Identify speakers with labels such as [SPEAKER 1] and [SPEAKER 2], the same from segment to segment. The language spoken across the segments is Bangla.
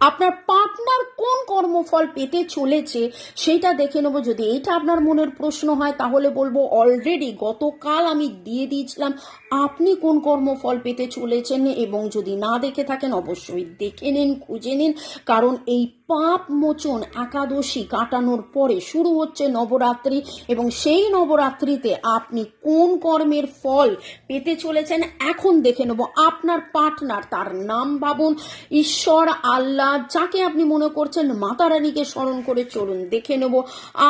[SPEAKER 1] আপনার পার্টনার কোন কর্মফল পেতে চলেছে সেইটা দেখে নেবো। যদি এইটা আপনার মনের প্রশ্ন হয় তাহলে বলবো অলরেডি গতকাল আমি দিয়ে দিয়েছিলাম আপনি কোন কর্মফল পেতে চলেছেন, এবং যদি না দেখে থাকেন অবশ্যই দেখে নিন, খুঁজে নিন, কারণ এই পাপ মোচন একাদশী কাটানোর পরে শুরু হচ্ছে নবরাত্রি, এবং সেই নবরাত্রিতে আপনি কোন কর্মের ফল পেতে চলেছেন এখন দেখে নেব। আপনার পার্টনার, তার নাম ভাবুন, ঈশ্বর, আল্লাহ, যাকে আপনি মনে করছেন, মাতা রানীকে স্মরণ করে চলুন, দেখে নেব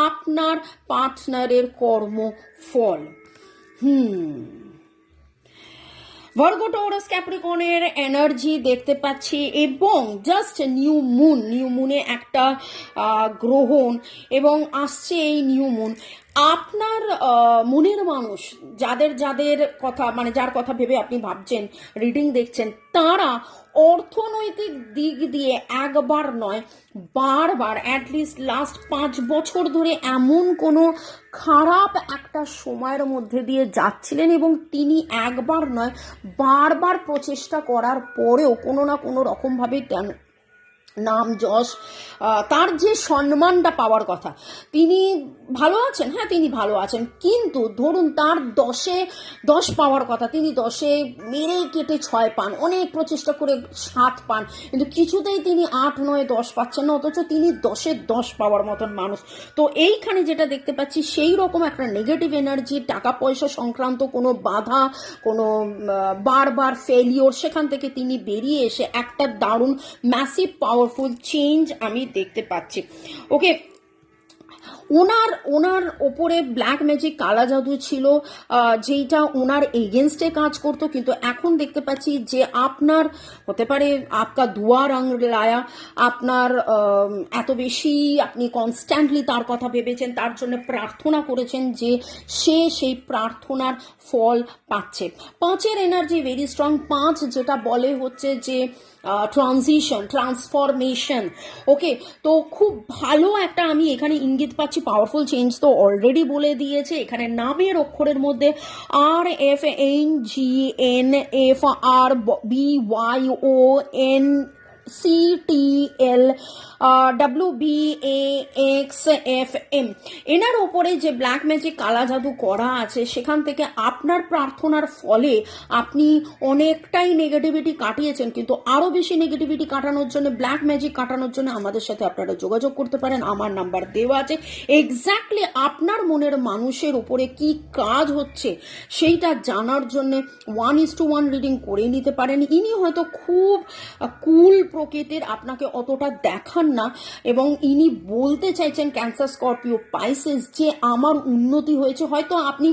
[SPEAKER 1] আপনার পার্টনারের কর্মফল। ভার্গো, টরাস, ক্যাপ্রিকর্নের এনার্জি দেখতে পাচ্ছি, এবং জাস্ট নিউ মুনে একটা গ্রহণ, এবং আসছে এই নিউ মুন। আপনার মনের মানুষ, যাদের যাদের কথা মানে যার কথা ভেবে আপনি ভাবছেন, রিডিং দেখছেন, তারা অর্থনৈতিক দিক দিয়ে একবার নয় বারবার, অ্যাটলিস্ট লাস্ট 5 বছর ধরে এমন কোনো খারাপ একটা সময়ের মধ্যে দিয়ে যাচ্ছিলেন, এবং তিনি একবার নয় বারবার প্রচেষ্টা করার পরেও কোনো না কোনো রকমভাবে নাম যশ, তার যে সম্মানটা পাওয়ার কথা, তিনি ভালো আছেন, হ্যাঁ তিনি ভালো আছেন, কিন্তু ধরুন তার 10 পাওয়ার কথা, তিনি 10 মেরে কেটে 6 পান, অনেক প্রচেষ্টা করে 7 পান, কিন্তু কিছুতেই তিনি 8, 9, 10 পাচ্ছেন না, অথচ তিনি 10-এ 10 পাওয়ার মতন মানুষ। তো এইখানে যেটা দেখতে পাচ্ছি সেই রকম একটা নেগেটিভ এনার্জি, টাকা পয়সা সংক্রান্ত কোনো বাধা, কোনো বারবার ফেলিওর, সেখান থেকে তিনি বেরিয়ে এসে একটা দারুণ ম্যাসিভ পাওয়ারফুল চেঞ্জ আমি দেখতে পাচ্ছি। ওকে, ওনার ওপরে ব্ল্যাক ম্যাজিক, কালা জাদু ছিল, যেইটা ওনার এগেনস্টে কাজ করতো, কিন্তু এখন দেখতে পাচ্ছি যে আপনার হতে পারে আপকা দুয়া রং লায়া, আপনার এত বেশি আপনি কনস্ট্যান্টলি তার কথা ভেবেছেন, তার জন্য প্রার্থনা করেছেন, যে সে সেই প্রার্থনার ফল পাচ্ছে। 5-এর এনার্জি ভেরি স্ট্রং। 5 যেটা বলে হচ্ছে যে ট্রানজিশন, ট্রান্সফরমেশন। ওকে, তো খুব ভালো একটা আমি এখানে ইঙ্গিত পাচ্ছি। পাওয়ারফুল চেঞ্জ তো অলরেডি বলে দিয়েছে, এখানে নামের অক্ষরের মধ্যে RFNGNFRBYONCTL WBAXFM, এনার ওপরে যে ব্ল্যাক ম্যাজিক, কালা জাদু করা আছে, সেখান থেকে আপনার প্রার্থনার ফলে আপনি অনেকটাই নেগেটিভিটি কাটিয়েছেন, কিন্তু আরও বেশি নেগেটিভিটি কাটানোর জন্য, ব্ল্যাক ম্যাজিক কাটানোর জন্য আমাদের সাথে আপনারা যোগাযোগ করতে পারেন, আমার নাম্বার দেওয়া আছে। এক্স্যাক্টলি আপনার মনের মানুষের উপরে কি কাজ হচ্ছে সেইটা জানার জন্য 1:1 রিডিং করে নিতে পারেন। ইনি হয়তো খুব কুল প্রকৃতির, আপনাকে অতটা দেখান না, এবং ইনি বলতে চাইছেন ক্যান্সার, স্করপিও, পাইসেস, যে আমার উন্নতি হয়েছে। হয়তো আপনি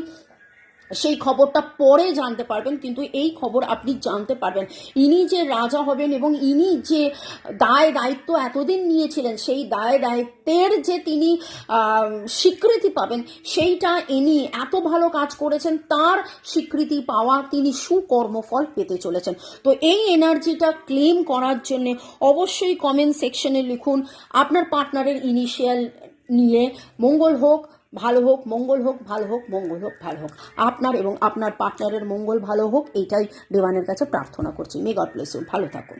[SPEAKER 1] সেই খবরটা পরে জানতে পারবেন, কিন্তু এই খবর আপনি জানতে পারবেন। ইনি যে রাজা হবেন, এবং ইনি যে দায় দায়িত্ব এতদিন নিয়েছিলেন, সেই দায় দায়িত্বের যে তিনি স্বীকৃতি পাবেন, সেইটা ইনি এত ভালো কাজ করেছেন, তার স্বীকৃতি পাওয়া, তিনি সুকর্মফল পেতে চলেছেন। তো এই এনার্জিটা ক্লেম করার জন্য অবশ্যই কমেন্ট সেকশনে লিখুন আপনার পার্টনারের ইনিশিয়াল নিয়ে, মঙ্গল হোক, ভালো হোক, মঙ্গল হোক, ভালো হোক, মঙ্গল হোক, ভালো হোক, আপনার এবং আপনার পার্টনারের মঙ্গল ভালো হোক, এইটাই ডিভাইনের কাছে প্রার্থনা করছি। মে গড ব্লেস ইউ, ভালো থাকুন।